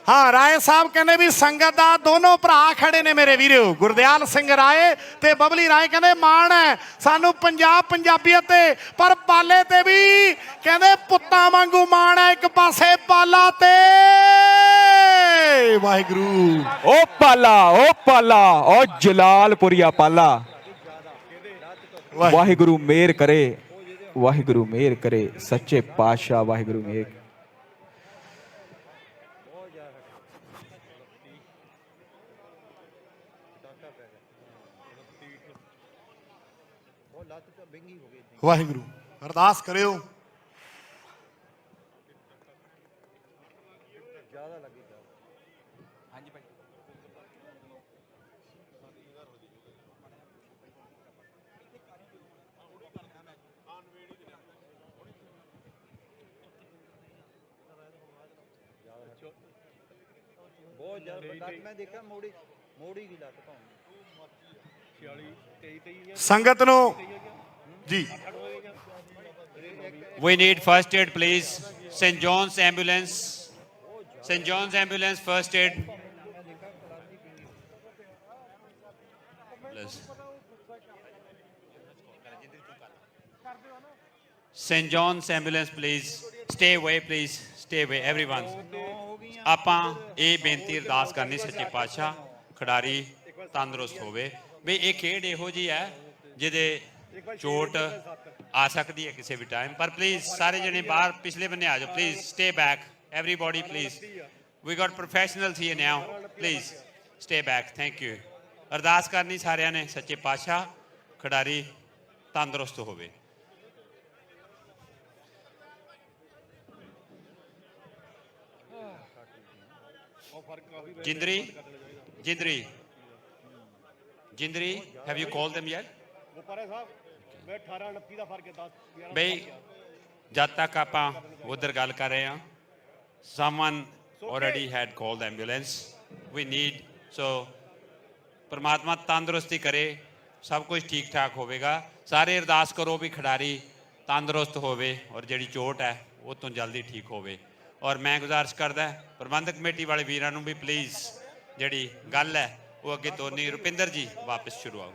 हाँ राय साहब कहने भी संगत दा दोनों भरा खड़े ने मेरे वीरो गुरदयाल सिंह राय ते बबली राय कहने माण है सानू पंजाब पंजाबीयत ते पर पाले ते भी कहने पुत्तां वांगू माण है एक पासे पाला ते वाहिगुरू ओ पाला ओ जलालपुरिया पाला वाहिगुरू मेहर करे वाहिगुरू मेहर करे सच्चे पातशाह वाहिगुरू मेहर वाहिगुरू अरदास करियो मैं देखा मोड़ी मोड़ी की लत संगत नो जी We need first aid, please. St. John's ambulance. St. John's ambulance, first aid. Please. St. John's ambulance, please. Stay away, please. Stay away, everyone. ਆਪਾਂ ਇਹ ਬੇਨਤੀ ਅਰਦਾਸ ਕਰਨੀ ਸੱਚੇ ਪਾਤਸ਼ਾਹ ਖਿਡਾਰੀ ਤੰਦਰੁਸਤ ਹੋਵੇ ਵੀ ਇਹ ਖੇਡ ਇਹੋ ਜੀ ਹੈ ਜਿਹਦੇ ਚੋਟ आ सकती है किसी भी टाइम पर प्लीज सारे जने बाहर पिछले बने आ जाओ please stay back everybody please we got professionals here now please stay back thank you अरदास करनी सारिਆਂ ने सच्चे पातशाह खिडारी तंदुरुस्त होवे जिंदरी जिंदरी जिंदरी have you called them yet बई जब तक आप उधर गल कर रहे हैं someone already had called ambulance we need so परमात्मा तंदुरुस्ती करे सब कुछ ठीक ठाक होवेगा सारे अरदास करो भी खिडारी तंदुरुस्त होवे और जिहड़ी चोट है वो तो जल्दी ठीक होवे और मैं गुजारिश करदा प्रबंधक कमेटी वाले वीरां नूं भी प्लीज़ जिहड़ी गल है वो अगे तोरनी रुपिंदर जी वापस शुरू आओ